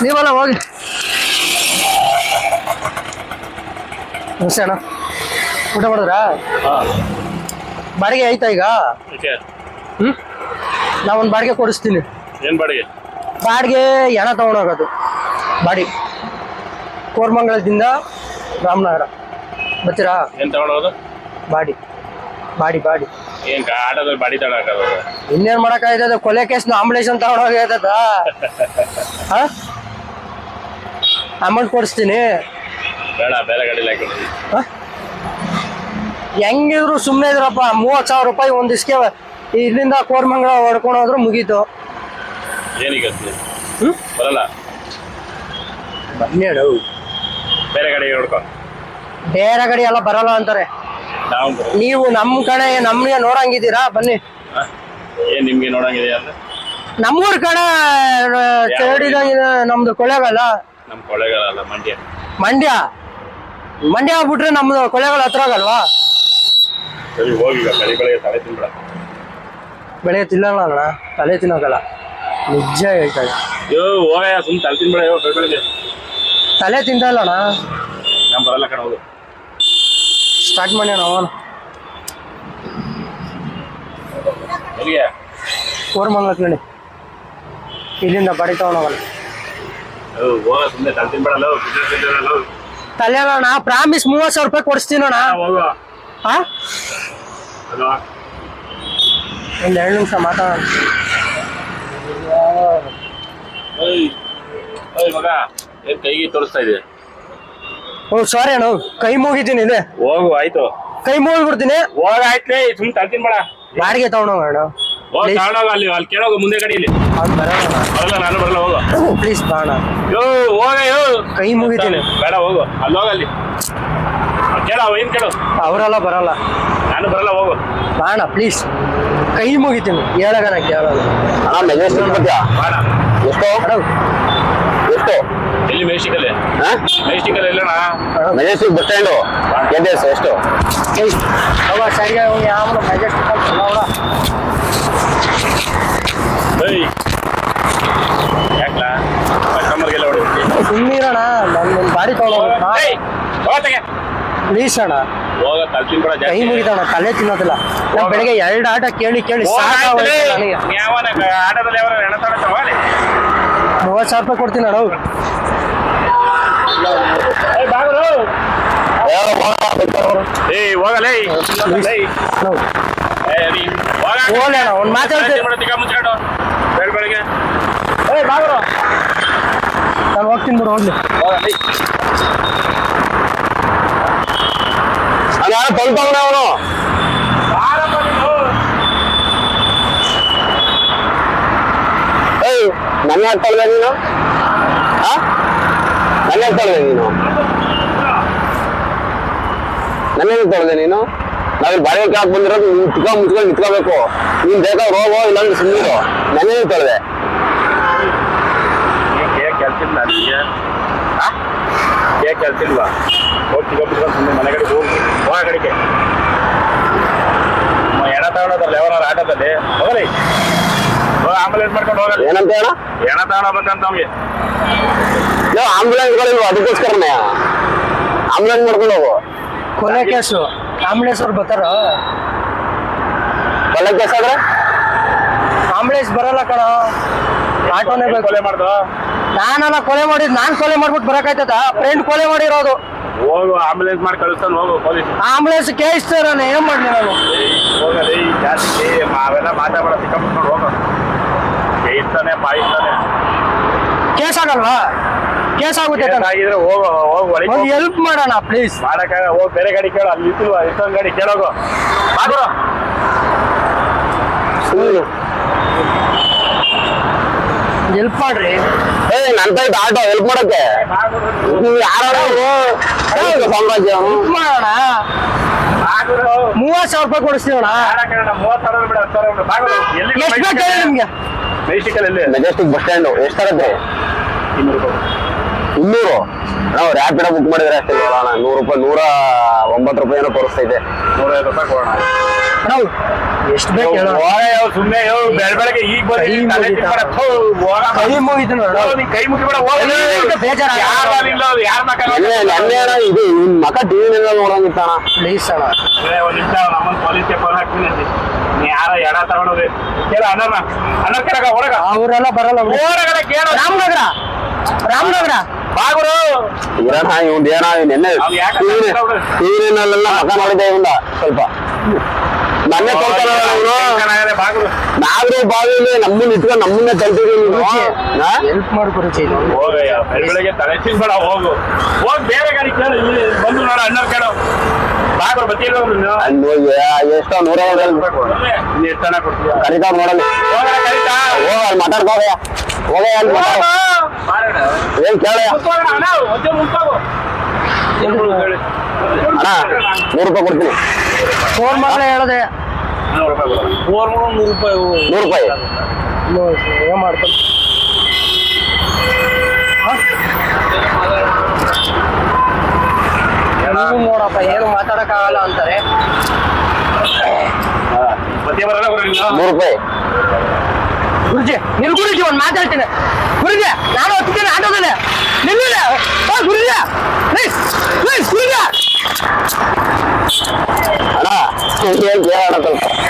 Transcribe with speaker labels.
Speaker 1: ನೀವಲ್ಲ ಹೋಗಿ ಅಣ್ಣ ಊಟ ಮಾಡಿದ್ರಾ? ಬಾಡಿಗೆ ಆಯ್ತಾ ಈಗ? ನಾ ಒಂದು ಬಾಡಿಗೆ ಕೊಡಿಸ್ತೀನಿ.
Speaker 2: ಏನ್ ಬಾಡಿಗೆ?
Speaker 1: ಬಾಡಿಗೆ ಹೆಣ ತಗೊಂಡೋಗೋದು ಬಾಡಿ ಕೋರ್ಮಂಗಲದಿಂದ ರಾಮನಗರ ಬರ್ತೀರಾ?
Speaker 2: ಏನ್ ತಗೊಂಡೋಗೋದು?
Speaker 1: ಬಾಡಿ ಬಾಡಿ ಬಾಡಿ
Speaker 2: ಏನ್ ಆಟೋದಲ್ಲಿ ಬಾಡಿ ತಗೊಳಕ?
Speaker 1: ಇನ್ನೇನ್ ಮಾಡಕ್ಕಾಯ್ತದ? ಕೊಲೆ ಕೇಸ್ನ ಆಂಬುಲೇಷನ್ ತಗೊಂಡೋಗ್ತದ. ಅಮೌಂಟ್ ಕೊಡಿಸ್ತೀನಿ.
Speaker 2: ಬೇಡ, ಬೇರೆ ಗಾಡಿಲಿ ಹಾಕಿ.
Speaker 1: ಹೆಂಗಿದ್ರು ಸುಮ್ಮನೆ ಇದ್ರಪ್ಪ. 30,000 ರೂಪಾಯಿ ಒಂದ್ ದಿವ್ಸಕ್ಕೆ ಇಲ್ಲಿಂದ ಕೋರ್ಮಂಗಲ ಹೊಡ್ಕೊಂಡು ಹೋದ್ರು ಮುಗೀತು.
Speaker 2: ಏನೀಗ ಬರಲ್ಲ?
Speaker 1: ಬನ್ನಿ
Speaker 2: ಬೇರೆ ಗಾಡಿ ನೋಡ್ಕೊ.
Speaker 1: ಬೇರೆ ಗಾಡಿ ಎಲ್ಲ ಬರಲ್ಲ ಅಂತಾರೆ. ನೀವು ನಮ್ ಕಡೆ ನಮ್ಗೆ ನೋಡಂಗಿದ್ದೀರಾ? ಬನ್ನಿ.
Speaker 2: ಏನ್ ನಿಮ್ಗೆ ನೋಡಂಗಿದೆ ಅಂದ್ರೆ?
Speaker 1: ನಮ್ಮೂರ್ ಕಡೆ ನಮ್ದು ಕೊಳ್ಳೇಗಾಲ.
Speaker 2: ನಮ್ ಕೊಳ್ಳೇಗಾಲ ಅಲ್ಲ, ಮಂಡ್ಯ.
Speaker 1: ಮಂಡ್ಯ ಮಂಡ್ಯ ಆಗ್ಬಿಟ್ರೆ ನಮ್ದು ಕೊಳ್ಳೇಗಾಲ ಹತ್ರ ಆಗಲ್ವಾ?
Speaker 2: ಸರಿ ಹೋಗಿ, ಬೆಳಿಗ್ಗೆ ತಲೆ ತಿನ್ಬೇಡ.
Speaker 1: ಬೆಳಗ್ಗೆ ತಿನ್ನಲ್ಲ ಅಣ್ಣ, ತಲೆ ತಿನ್ನೋಕಲ್ಲ. ನಿಜ ಹೇಳ್ತಾರೆ.
Speaker 2: ಹೋಗ ಸುಮ್ ತಲೆ ತಿನ್ಬೇಡ. ಬೆಳಿಗ್ಗೆ
Speaker 1: ತಲೆ ತಿಂತಲ್ಲ ಅಣ್ಣ.
Speaker 2: ನಮ್ ಬರಲ್ಲ ಕಣ. ಹೋಗು,
Speaker 1: ಸ್ಟಾರ್ಟ್ ಮಾಡಿ ಅಣ್ಣ. ಅವನು
Speaker 2: ಎಲ್ಲಿಗೆ?
Speaker 1: ಕೋರ್ಮಂಗಲಕ್ಕೆ ಹೇಳಿ. ಇಲ್ಲಿಂದ ಬಾಡಿ ತಗೊಂಡೋಗಲ್ಲ.
Speaker 2: ಹೋಗ, ಸುಮ್ಮನೆ ತಲೆ ತಿನ್ಬೇಡಲ್ಲ.
Speaker 1: ತಲೆ ಅಣ್ಣ, ಪ್ರಾಮಿಸ್ 30,000 ರೂಪಾಯಿ ಕೊಡಿಸ್ತೀನಿ ಅಣ್ಣ.
Speaker 2: ಹೋಗು.
Speaker 1: ಒಂದು 2 ನಿಮಿಷ ಮಾತಾಡೋಣ.
Speaker 2: ಮಗ ಏನ್ ಕೈಗೆ ತೋರಿಸ್ತಾ ಇದೆ?
Speaker 1: ಓ ಸಾರಿ ಅಣ್ಣ, ಕೈ ಮುಗಿತೀನಿ. ಇದೆ
Speaker 2: ಹೋಗು, ಆಯ್ತು.
Speaker 1: ಕೈ ಮುಗಿಬಿಡ್ತೀನಿ.
Speaker 2: ಹೋಗ, ಆಯ್ತಲೇ. ಸುಮ್ ತಲೆ ತಿನ್ಬೇಡ.
Speaker 1: ಬಾಡಿಗೆ ತಗೊಂಡೋಗ ಅಣ್ಣ.
Speaker 2: ಹೋಗಿ ತಗೊಂಡೋಗ. ಅಲ್ಲಿ ಕೇಳೋಗ ಮುಂದೆ ಗಾಡಿಯಲ್ಲಿ. ಬರಲ್ಲ, ನಾನು ಬರಲ್ಲ. ಹೋಗು
Speaker 1: ಪ್ಲೀಸ್ ಬಾಣ.
Speaker 2: ಹೋಗ.
Speaker 1: ಕೈ ಮುಗಿತೀನಿ.
Speaker 2: ಬೇಡ, ಹೋಗು. ಅಲ್ಲಿ ಹೋಗ. ಅಲ್ಲಿ ಕೇಳ, ಏನ್ ಕೇಳು.
Speaker 1: ಅವರೆಲ್ಲ ಬರಲ್ಲ,
Speaker 2: ನಾನು ಬರಲ್ಲ. ಹೋಗು
Speaker 1: ಬಾಣ ಪ್ಲೀಸ್. ಕೈ ಮುಗಿತೀನಿ. ಹೇಳಗಣ ಕೇಳೋದು.
Speaker 3: ಎಷ್ಟು
Speaker 2: ಎಲ್ಲಿ? ಮೆಜೆಸ್ಟಿಕಲ್ಲಿ. ಮೆಜೆಸ್ಟಿಕಲ್ಲಿ ಎಲ್ಲಣ್ಣ?
Speaker 3: Majestic bus stand. ಎಷ್ಟು?
Speaker 1: ಸರಿಯಾಗಿ ಹೋಗಿ ಆಮೇಲೆ ಮೆಜೆಸ್ಟಿಕ್
Speaker 2: ಯಾಕಲಾ ಕಸ್ಟಮರ್ಗೆಲ್ಲ ಹೊಡಿತೀವಿ?
Speaker 1: ಸುಮ್ಮನಿರೋಣ. ನನ್ನ ಬಾಡಿ ತಗೊಂಡೋಗ ಪ್ಲೀಸ್ ಅಣ್ಣ.
Speaker 2: ಹೋಗ, ತಲೆ ತಿನ್ಬೇಡ.
Speaker 1: ಕೈ ಮುಗಿತವಣ, ತಲೆ ತಿನ್ನೋದಿಲ್ಲ. ನಾನು ಬೆಳಗ್ಗೆ 2 ಆಟ ಕೇಳಿ ಸಾಕಾಗೋಯ್ತು ನನಗೆ.
Speaker 2: ಆಟೋದಲ್ಲಿ ಯಾವ ಹೆಣ ತಗೊಳ್ತಾವ?
Speaker 1: 30,000 ರೂಪಾಯಿ ಕೊಡ್ತೀನಿ ಅಣ್ಣ.
Speaker 2: ಹೋಗಲೇ.
Speaker 1: ಓಲೆ ಅಣ್ಣ, ಒಂದು ಮಾತಾಡ್ತೀನಿ.
Speaker 2: ಮುಚ್ಕೊಂಡು ಬೆಳಿಗ್ಗೆ
Speaker 1: ಬಾಗ್ರು ನಾನು ಹೋಗ್ತೀನಿ ಬಿಡು. ಹೋಗ್ಲಿ.
Speaker 3: ಯಾರು ತೊಳ್ಕೊಂಡ ಅವನು? ನನ್ನ ಯಾಕೆ ತೊಳ್ದೆ ನೀನು? ನನ್ನ ಯಾಕೆ ತೊಳ್ದೆ ನೀನು? ನನ್ನೇನು ತೊಳ್ದೆ ನೀನು? ನಾವಿಲ್ಲಿ ಬಾಡಿಗೆ ಕೇಳಕ್ ಬಂದಿರೋದು. ನೀನು ಮುಚ್ಕೊಂಡು ನಿಂತ್ಕೋಬೇಕು. ನೀನ್ ಬೇಕಾದ್ರೆ ಹೋಗೋ, ಇಲ್ಲಾಂದ್ರೆ ಸುಮ್ಮನಿರು. ನನ್ನೇನು ತೊಳ್ದೆ?
Speaker 2: ಕೆಲ್ಸಿಲ್ಲ ನಿಮಗೆ? ಕೆಲ್ಸಿಲ್ವಾ? ಹೋಗಿ ಮುಚ್ಕೊಂಡು ಸುಮ್ಮನೆ ಮನೆ ಕಡೆಗೆ ಹೋಗಿ. ಹೋಗ ಕಡೆಗೆ ಎಣ ತಗೊಳೋದ್ರಲ್ಲ ಯಾವನಾರು ಆಟೋದಲ್ಲಿ. ಹೋಗಲಿ, ಆಂಬುಲೆನ್ಸ್ ಮಾಡ್ಕೊಂಡು ಹೋಗಲ್ಲ.
Speaker 3: ಏನಂತ ಹೇಳ?
Speaker 2: ಎಣ ತಗೊಳಬೇಕಂತ ಅವ್ಗೆ.
Speaker 3: ಆಂಬುಲೆನ್ಸ್ಗಳಿಲ್ವ? ಅದಕ್ಕೋಸ್ಕರನೇ ಆಂಬುಲೆನ್ಸ್ ಮಾಡ್ಕೊಂಡು ಹೋಗು.
Speaker 1: ಕೊಲೆ ಕೇಸು ಆಂಬುಲೆನ್ಸ್ ಅವ್ರು ಬರ್ತಾರ?
Speaker 3: ಕೊಲೆ ಕೇಸ್ ಆದ್ರೆ
Speaker 1: ಆಂಬುಲೆನ್ಸ್ ಬರಲ್ಲ ಕಣ. ಆಟೋನೇ ಬೇಕು.
Speaker 2: ಕೊಲೆ ಮಾಡ್ದು?
Speaker 1: ನಾನೆಲ್ಲ ಕೊಲೆ ಮಾಡಿದ್. ನಾನ್ ಕೊಲೆ ಮಾಡ್ಬಿಟ್ಟು ಬರಕಾಯ್ತದ? ಫ್ರೆಂಡ್ ಕೊಲೆ ಮಾಡಿರೋದು.
Speaker 2: ಹೋಗು, ಆಂಬುಲೆನ್ಸ್ ಮಾಡಿ ಕಳಿಸ್ತಾನೆ. ಹೋಗು ಪೊಲೀಸ್.
Speaker 1: ಆಂಬುಲೆನ್ಸ್ ಕೇಳಿಸ್ತಾರ? ನಾನು ಏನ್ ಮಾಡ್ಲಿ? ನಾನು
Speaker 2: ಹೋಗಲಿ. ಜಾಸ್ತಿ ಅವೆಲ್ಲ ಮಾತಾಡ ಸಿಕ್ಕಾಬಿಟ್ಕೊಂಡು ಹೋಗು. ಬೇಯಿಸ್ತಾನೆ, ಬಾಯಿಸ್ತಾನೆ.
Speaker 1: ಕೇಸ್ ಆಗಲ್ವಾ? ಕೇಸ್ ಆಗುತ್ತೆ.
Speaker 2: ಆಗಿದ್ರೆ ಹೋಗು.
Speaker 1: ಒಂದು ಹೆಲ್ಪ್ ಮಾಡೋಣ ಪ್ಲೀಸ್.
Speaker 2: ಮಾಡಕ್ಕಾಗ ಹೋಗಿ ಬೇರೆ ಗಾಡಿ ಕೇಳು. ಅಲ್ಲಿ ಇಲ್ವಾ ಇಷ್ಟೊಂದು ಗಾಡಿ ಕೇಳೋಗು. ಬಾಗ್ರು
Speaker 1: ಹೆಲ್ಪ್ ಮಾಡ್ರಿ.
Speaker 3: ನನ್ ಕೈ ಆಟೋ ಹೆಲ್ಪ್ ಮಾಡಕ್ಕೆ. ನೀವು ಯಾರು ಸಾಮ್ರಾಜ್ಯ?
Speaker 1: ಹೆಲ್ಪ್ ಮಾಡೋಣ. 30,000 ರೂಪಾಯಿ ಕೊಡಿಸ್ತೀವಣ.
Speaker 2: 30,000 ಬಿಡ. 10,000
Speaker 1: ಎಷ್ಟು ಬೇಕು ಹೇಳಿ ನಿಮ್ಗೆ?
Speaker 2: ಮೆಜೆಸ್ಟಿಕಲ್ ಎಲ್ಲಿ?
Speaker 3: Majestic bus stand. ಎಷ್ಟು ತರದ್ರಿ?
Speaker 2: 200 ರೂಪಾಯಿ.
Speaker 3: 200 ನಾವು ರ್ಯಾಪಿಡ ಬುಕ್ ಮಾಡಿದ್ರೆ ಅಷ್ಟೇ ಅಣ್ಣ. 100 ರೂಪಾಯಿ 109 ರೂಪಾಯಿ ಏನೋ ತೋರಿಸ್ತೈತೆ.
Speaker 2: 150 ರೂಪಾಯಿ ಕೊಡೋಣ.
Speaker 1: ಅಣ್ಣ ಎಷ್ಟು ಬೇಕು ಹೇಳೋಣ.
Speaker 2: ಸುಮ್ಮನೆ ಬೆಳಗ್ಗೆ ಈಗ ಬಂದು
Speaker 1: ಕೈ ಮುಗಿತು ನೋಡು.
Speaker 2: ಕೈ ಮುಗಿಬೇಡ
Speaker 1: ಬೇಜಾರ
Speaker 3: ನೆನ್ನೆ ಅಣ್ಣ ಇದು ನಿನ್ ಮಕ ಟಿವಿ ನೋಡಂಗಿತ್ತಣ್ಣ.
Speaker 1: ಪ್ಲೀಸ್ ಅಣ್ಣ.
Speaker 2: ಒಂದ್ ನಿಮಿಷ ನಮ್ಮನ್ನ ಪೊಲೀಸ್ಗೆ ಫೋನ್ ಹಾಕ್ತೀನಿ ಅಂತೆ. ನೀ ಯಾರ ಎಡ ತಗೊಂಡೋಗ್ರಿ ಕೇಳ ಅಣ್ಣ ಕೆಳಗ ಹೊರಗ
Speaker 1: ಅವರೆಲ್ಲ ಬರಲ್ಲ.
Speaker 2: ಹೊರಗಡೆ ಕೇಳ
Speaker 1: ರಾಮನಗರ
Speaker 2: ಬಾಗುರು
Speaker 3: ಇರೋಣ ಇವ್ನ್ ಏನ ನೆನ್ನೆ ಟಿವಿನಲ್ಲೆಲ್ಲ ಮಕ ನೋಡಿದೆ ಇವಂದ ಸ್ವಲ್ಪ ನನ್ನೇ ತೋರ್ತಾರ ಇವ್ರು.
Speaker 2: ಬಾಗುರು
Speaker 3: ನಾವ್ರು ಬಾವಿಲಿ ನಮ್ಮನ್ನ ಇಟ್ಕೊಂಡು ನಮ್ಮನ್ನೇ ತಲ್ತಿದೀವಿ.
Speaker 1: ಹೆಲ್ಪ್ ಮಾಡ್ಕೊರುಚಿ.
Speaker 2: ಹೋಗಯ್ಯ ಬೆಳಗ್ಗೆ ತಲೆ ತಿನ್ಬೇಡ ಹೋಗು ಹೋಗ್ ಬೇರೆ ಗಾಡಿ ಕೇಳು ಇಲ್ಲಿ ಬಂದು ನೋಡ ಅಣ್ಣ ಕೇಳು ಬಾಗುರು ಬತ್ತಿಲ್ಲ
Speaker 3: ಎಷ್ಟೋ 150 ರೂಪಾಯಿ ಕೊಡು.
Speaker 2: ಎಷ್ಟು ಹಣ ಕೊಡ್ತೀಯ
Speaker 3: ಕರಿತಾವ್ ನೋಡಲ್ಲಿ
Speaker 2: ಹೋಗಣ ಕರೀತಾ
Speaker 3: ಹೋಗ ಅಲ್ಲಿ ಮಾತಾಡ್ಕೋಗಯ್ಯ ಹೋಗಯ್ಯ ಅಲ್ಲಿ ಮಾತಾಡ ಏನ್ ಕೇಳಯ್ಯ
Speaker 2: ಅಣ್ಣ ಒದ್ದೆ ಮುಂತಾಗು
Speaker 3: ಅಣ್ಣ 100 ರೂಪಾಯಿ ಕೊಡ್ತೀನಿ.
Speaker 1: ಫೋನ್ ಮಾಡಲೇ ಹೇಳದೆ
Speaker 2: 100 ರೂಪಾಯಿ ಕೊಡು.
Speaker 1: 100 ರೂಪಾಯಿ
Speaker 3: 100 ರೂಪಾಯಿ
Speaker 1: ಏನ್ ಮಾಡ್ಕೊಂಡು ನೋಡಪ್ಪ ಏನು ಮಾತಾಡಕ್ಕಾಗಲ್ಲ ಅಂತಾರೆ.
Speaker 2: ಮತ್ತೆ ಬರಲ್ಲ ಗುರು
Speaker 3: 100 ರೂಪಾಯಿ
Speaker 1: ಗುರುಜಿ ನಿಲ್ ಗುರುಜಿ ಒಂದ್ ಮಾತಾಡ್ತೀನಿ. ಗುರುಜಿ ನಾನು ಹೋಗ್ತೀನಿ ಆಟೋದಲ್ಲಿ ನಿಲ್